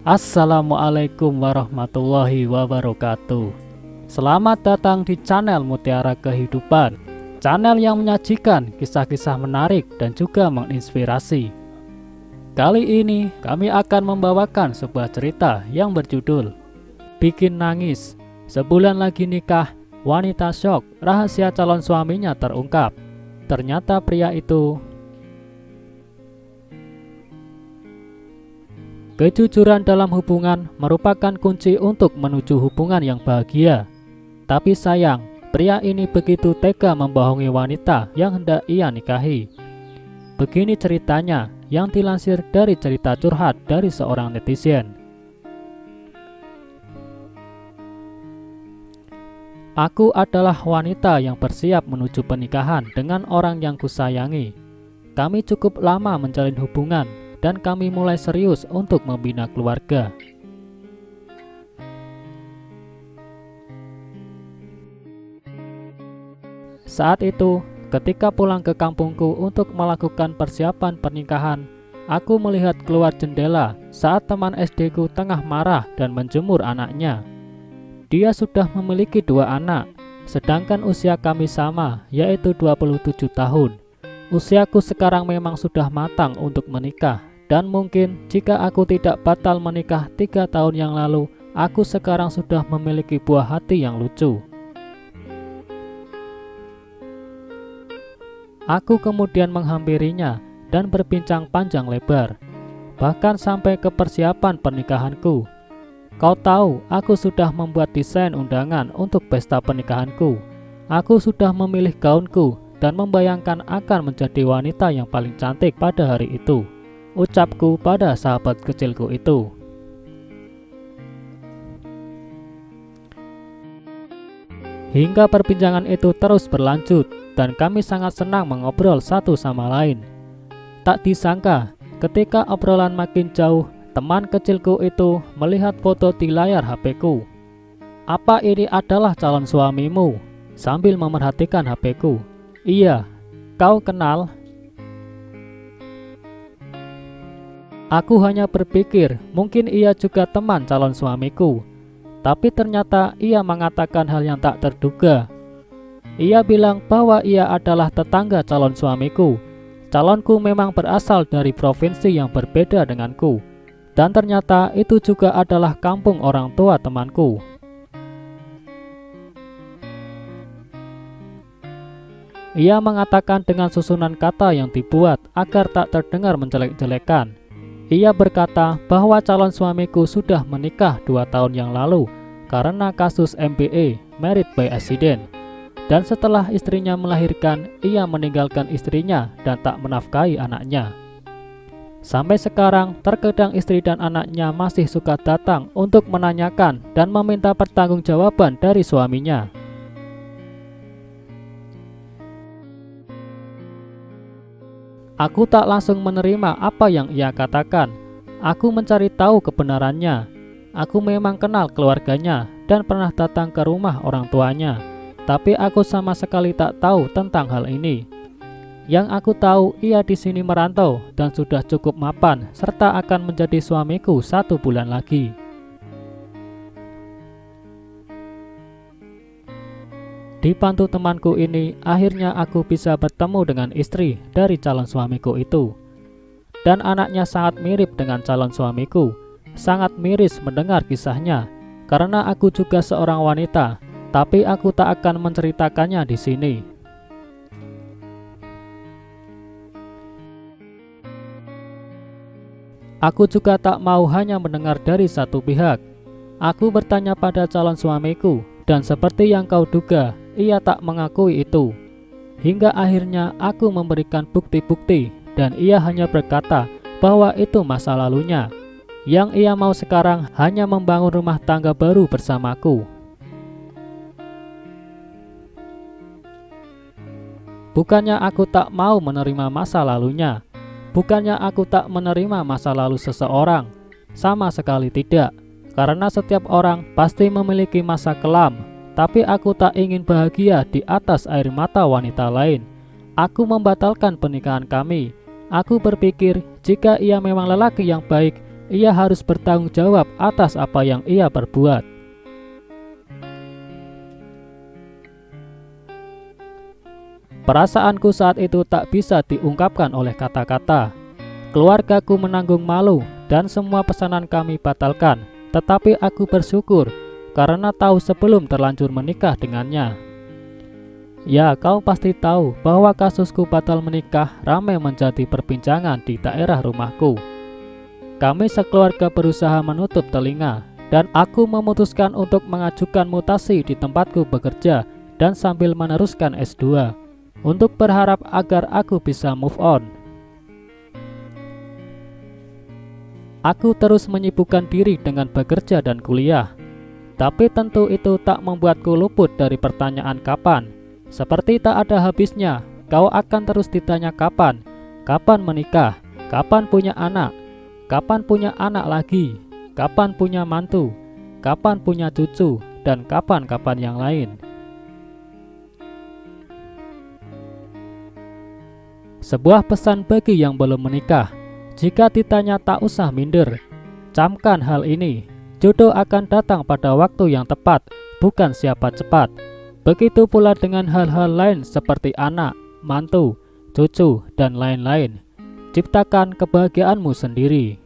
Assalamualaikum warahmatullahi wabarakatuh. Selamat datang di channel Mutiara Kehidupan, channel yang menyajikan kisah-kisah menarik dan juga menginspirasi. Kali ini kami akan membawakan sebuah cerita yang berjudul Bikin Nangis. Sebulan lagi nikah, wanita syok, rahasia calon suaminya terungkap. Ternyata pria itu kejujuran dalam hubungan merupakan kunci untuk menuju hubungan yang bahagia. Tapi sayang, pria ini begitu tega membohongi wanita yang hendak ia nikahi. Begini ceritanya yang dilansir dari cerita curhat dari seorang netizen. Aku adalah wanita yang bersiap menuju pernikahan dengan orang yang kusayangi. Kami cukup lama menjalin hubungan dan kami mulai serius untuk membina keluarga. Saat itu, ketika pulang ke kampungku untuk melakukan persiapan pernikahan, aku melihat keluar jendela saat teman SD-ku tengah marah dan menjemur anaknya. Dia sudah memiliki 2 anak, sedangkan usia kami sama, yaitu 27 tahun. Usiaku sekarang memang sudah matang untuk menikah. Dan mungkin jika aku tidak batal menikah 3 tahun yang lalu, aku sekarang sudah memiliki buah hati yang lucu. Aku kemudian menghampirinya dan berbincang panjang lebar, bahkan sampai ke persiapan pernikahanku. Kau tahu, aku sudah membuat desain undangan untuk pesta pernikahanku. Aku sudah memilih gaunku dan membayangkan akan menjadi wanita yang paling cantik pada hari itu, ucapku pada sahabat kecilku itu. Hingga perbincangan itu terus berlanjut dan kami sangat senang mengobrol satu sama lain. Tak disangka, ketika obrolan makin jauh, teman kecilku itu melihat foto di layar HP-ku. "Apa ini adalah calon suamimu?" Sambil memerhatikan HP-ku. "Iya, kau kenal?" Aku hanya berpikir mungkin ia juga teman calon suamiku. Tapi ternyata ia mengatakan hal yang tak terduga. Ia bilang bahwa ia adalah tetangga calon suamiku. Calonku memang berasal dari provinsi yang berbeda denganku. Dan ternyata itu juga adalah kampung orang tua temanku. Ia mengatakan dengan susunan kata yang dibuat agar tak terdengar menjelek-jelekan. Ia berkata bahwa calon suamiku sudah menikah 2 tahun yang lalu karena kasus MBA, Married by Accident. Dan setelah istrinya melahirkan, ia meninggalkan istrinya dan tak menafkahi anaknya. Sampai sekarang, terkadang istri dan anaknya masih suka datang untuk menanyakan dan meminta pertanggungjawaban dari suaminya. Aku tak langsung menerima apa yang ia katakan. Aku mencari tahu kebenarannya. Aku memang kenal keluarganya dan pernah datang ke rumah orang tuanya. Tapi aku sama sekali tak tahu tentang hal ini. Yang aku tahu, ia di sini merantau dan sudah cukup mapan serta akan menjadi suamiku 1 bulan lagi. Dibantu temanku ini, akhirnya aku bisa bertemu dengan istri dari calon suamiku itu. Dan anaknya sangat mirip dengan calon suamiku. Sangat miris mendengar kisahnya, karena aku juga seorang wanita, tapi aku tak akan menceritakannya di sini. Aku juga tak mau hanya mendengar dari satu pihak. Aku bertanya pada calon suamiku, dan seperti yang kau duga, ia tak mengakui itu. Hingga akhirnya aku memberikan bukti-bukti dan ia hanya berkata bahwa itu masa lalunya. Yang ia mau sekarang hanya membangun rumah tangga baru bersamaku. Bukannya aku tak mau menerima masa lalunya. Bukannya aku tak menerima masa lalu seseorang. Sama sekali tidak. Karena setiap orang pasti memiliki masa kelam. Tapi aku tak ingin bahagia di atas air mata wanita lain. Aku membatalkan pernikahan kami. Aku berpikir jika ia memang lelaki yang baik, ia harus bertanggung jawab atas apa yang ia perbuat. Perasaanku saat itu tak bisa diungkapkan oleh kata-kata. Keluargaku menanggung malu dan semua pesanan kami batalkan, tetapi aku bersyukur karena tahu sebelum terlanjur menikah dengannya. Ya, kau pasti tahu bahwa kasusku batal menikah ramai menjadi perbincangan di daerah rumahku. Kami sekeluarga berusaha menutup telinga, dan aku memutuskan untuk mengajukan mutasi di tempatku bekerja dan sambil meneruskan S2, untuk berharap agar aku bisa move on. Aku terus menyibukkan diri dengan bekerja dan kuliah, tapi tentu itu tak membuatku luput dari pertanyaan kapan. Seperti tak ada habisnya, kau akan terus ditanya kapan menikah, kapan punya anak lagi, kapan punya mantu, kapan punya cucu, dan kapan-kapan yang lain. Sebuah pesan bagi yang belum menikah, jika ditanya tak usah minder. Camkan hal ini, jodoh akan datang pada waktu yang tepat, bukan siapa cepat. Begitu pula dengan hal-hal lain seperti anak, mantu, cucu, dan lain-lain. Ciptakan kebahagiaanmu sendiri.